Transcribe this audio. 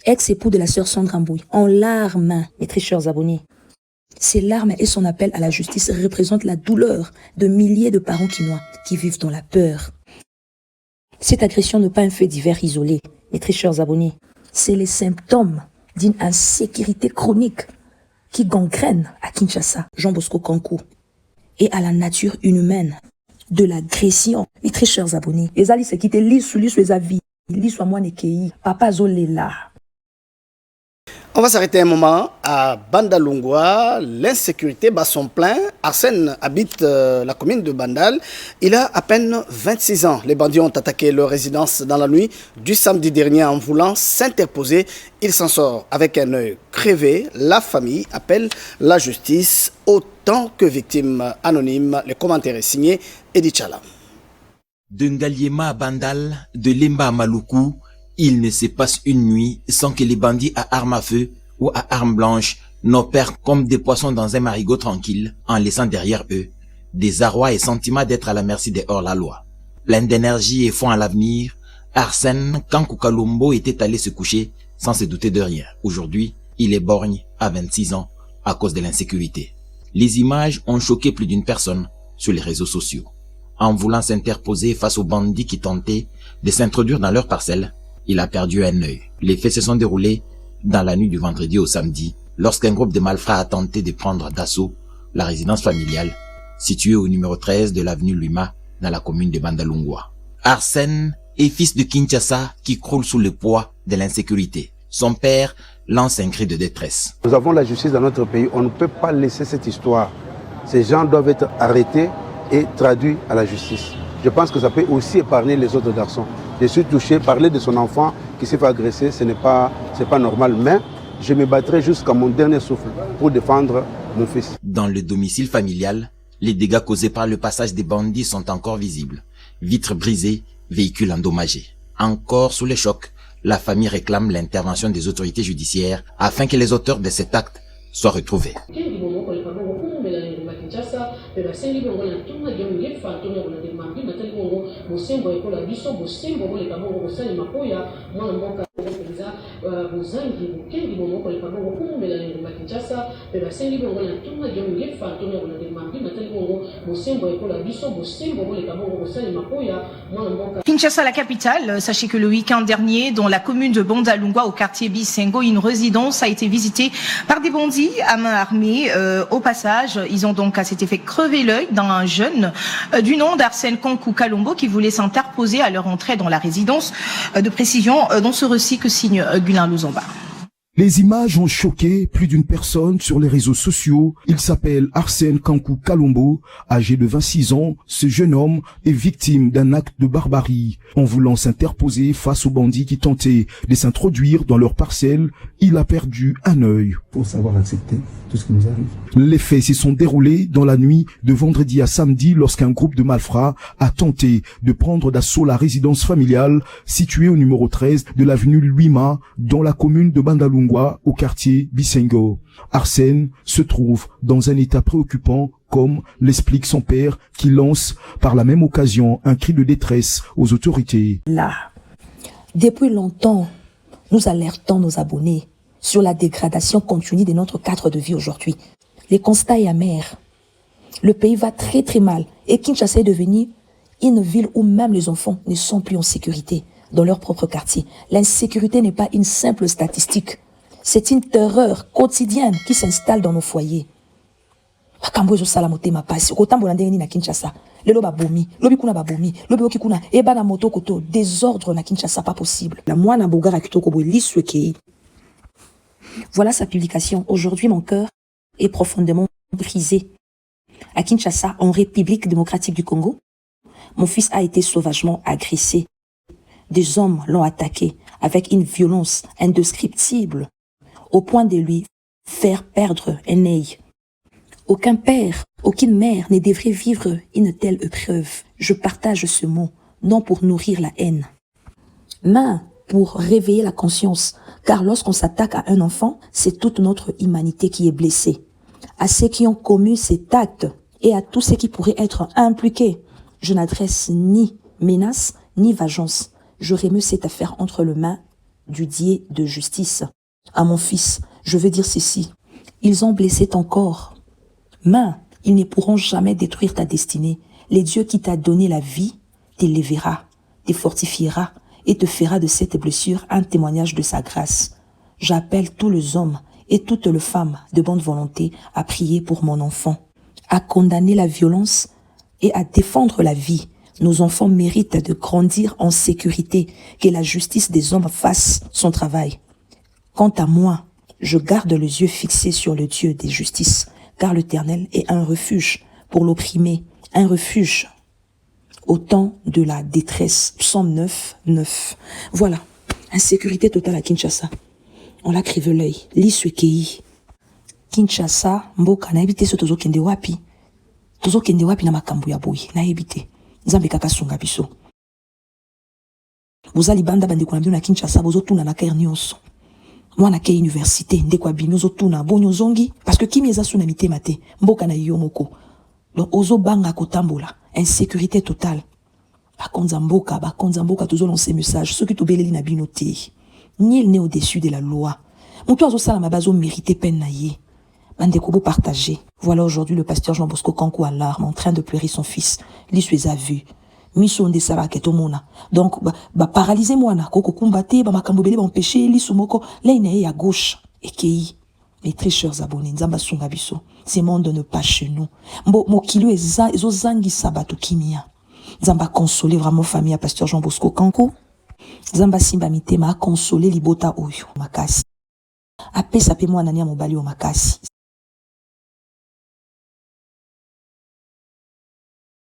ex-époux de la sœur Sandra Mbouy, en larmes, mes très chers abonnés. Ces larmes et son appel à la justice représentent la douleur de milliers de parents quinois qui vivent dans la peur. Cette agression n'est pas un fait divers isolé, mes très chers abonnés. C'est les symptômes d'une insécurité chronique qui gangrène à Kinshasa, Jean Bosco Kankou, et à la nature inhumaine de l'agression. Mes très chers abonnés, les alliés se quittent, lisent sous les avis, lisent soit moi nekei, papa Zolela. On va s'arrêter un moment à Bandalungwa. L'insécurité bat son plein. Arsène habite la commune de Bandal. Il a à peine 26 ans. Les bandits ont attaqué leur résidence dans la nuit du samedi dernier en voulant s'interposer. Il s'en sort avec un œil crevé. La famille appelle la justice autant que victime anonyme. Le commentaire est signé Edith Chala. De Ngaliema à Bandal, de Lemba à Maluku, il ne se passe une nuit sans que les bandits à armes à feu ou à armes blanches n'opèrent comme des poissons dans un marigot tranquille en laissant derrière eux des arrois et sentiments d'être à la merci des hors-la-loi. Plein d'énergie et foi en l'avenir, Arsène Kankou Kalombo était allé se coucher sans se douter de rien. Aujourd'hui, il est borgne à 26 ans à cause de l'insécurité. Les images ont choqué plus d'une personne sur les réseaux sociaux. En voulant s'interposer face aux bandits qui tentaient de s'introduire dans leur parcelle, il a perdu un œil. Les faits se sont déroulés dans la nuit du vendredi au samedi, lorsqu'un groupe de malfrats a tenté de prendre d'assaut la résidence familiale, située au numéro 13 de l'avenue Luma, dans la commune de Bandalungwa. Arsène est fils de Kinshasa qui croule sous le poids de l'insécurité. Son père lance un cri de détresse. Nous avons la justice dans notre pays, on ne peut pas laisser cette histoire. Ces gens doivent être arrêtés et traduits à la justice. Je pense que ça peut aussi épargner les autres garçons. Je suis touché, parler de son enfant qui s'est fait agresser, ce n'est pas normal, mais je me battrai jusqu'à mon dernier souffle pour défendre mon fils. Dans le domicile familial, les dégâts causés par le passage des bandits sont encore visibles. Vitres brisées, véhicules endommagés. Encore sous les chocs, la famille réclame l'intervention des autorités judiciaires afin que les auteurs de cet acte soient retrouvés. Kinshasa, la capitale, sachez que le week-end dernier, dans la commune de Bandalungwa, au quartier Bisengo, une résidence a été visitée par des bandits à main armée. Au passage, ils ont donc à cet effet crevé l'œil d'un jeune du nom d'Arsène Kankou Kalombo qui voulait s'interposer à leur entrée dans la résidence. De précision dans ce récit que signe Gulin Luzomba. Les images ont choqué plus d'une personne sur les réseaux sociaux. Il s'appelle Arsène Kankou Kalombo, âgé de 26 ans. Ce jeune homme est victime d'un acte de barbarie. En voulant s'interposer face aux bandits qui tentaient de s'introduire dans leur parcelle, il a perdu un œil. Pour savoir accepter tout ce qui nous arrive. Les faits se sont déroulés dans la nuit de vendredi à samedi lorsqu'un groupe de malfrats a tenté de prendre d'assaut la résidence familiale située au numéro 13 de l'avenue Luma dans la commune de Bandalungwa au quartier Bisengo. Arsène se trouve dans un état préoccupant comme l'explique son père qui lance par la même occasion un cri de détresse aux autorités. Là, depuis longtemps, nous alertons nos abonnés sur la dégradation continue de notre cadre de vie aujourd'hui. Les constats est amer. Le pays va très très mal et Kinshasa est devenu une ville où même les enfants ne sont plus en sécurité dans leur propre quartier. L'insécurité n'est pas une simple statistique. C'est une terreur quotidienne qui s'installe dans nos foyers. Désordre na Kinshasa, pas possible. Voilà sa publication. Aujourd'hui, mon cœur est profondément brisé. À Kinshasa, en République démocratique du Congo, mon fils a été sauvagement agressé. Des hommes l'ont attaqué avec une violence indescriptible, au point de lui faire perdre un œil. Aucun père, aucune mère ne devrait vivre une telle épreuve. Je partage ce mot, non pour nourrir la haine, mais pour réveiller la conscience, car lorsqu'on s'attaque à un enfant, c'est toute notre humanité qui est blessée. À ceux qui ont commis cet acte et à tous ceux qui pourraient être impliqués, je n'adresse ni menace ni vengeance. Je remets cette affaire entre les mains du dieu de justice. À mon fils, je veux dire ceci. Ils ont blessé ton corps. Mais ils ne pourront jamais détruire ta destinée. Les dieux qui t'a donné la vie t'élèvera, te fortifiera et te fera de cette blessure un témoignage de sa grâce. J'appelle tous les hommes et toutes les femmes de bonne volonté à prier pour mon enfant, à condamner la violence et à défendre la vie. Nos enfants méritent de grandir en sécurité, que la justice des hommes fasse son travail. Quant à moi, je garde les yeux fixés sur le Dieu des justices, car l'Éternel est un refuge pour l'opprimé, un refuge au temps de la détresse. Psaume 9, 9. Voilà, insécurité totale à Kinshasa. On l'a crivé l'œil. Liswe kei. Kinshasa, mboka na ebite so tozo kende wapi. Tozo kende wapi na makambo ya boy. Na ebite. Nzambe kaka sunga biso. Bozali banda bande kuna na Kinshasa bozo tuna na Kernioso. Mwana ke université ndeko abimi ozo tuna bonyo zongi parce que kimi eza suna mitema te. Mboka na yo moko. Donc ozo banga kotambola. Insécurité totale. Bakonza mboka tozo lancer message. Ceux qui tobeleli na bino te. Nul n'est au-dessus de la loi. Mon toit ça la mabazo mérité peine naïe. Bandeko partager. Voilà aujourd'hui le pasteur Jean Bosco Kankou à larmes en train de pleurer son fils. L'issue a vu. Mission de Sarah Ketomona. Donc, paralysez moi na koko kumbate, makambo empêcher, l'issumoko, là à gauche. Et kei. Mes très chers abonnés, Nzamba Sunga Biso. Ces mondes ne pas chez nous. Mo kilo ezo zangi sabato kimia. Nzamba consoler vraiment famille à pasteur Jean Bosco Kankou. Nzamba simba mitema consoler libota oyo makasi. Apesa pe mwana nia mobali o makasi.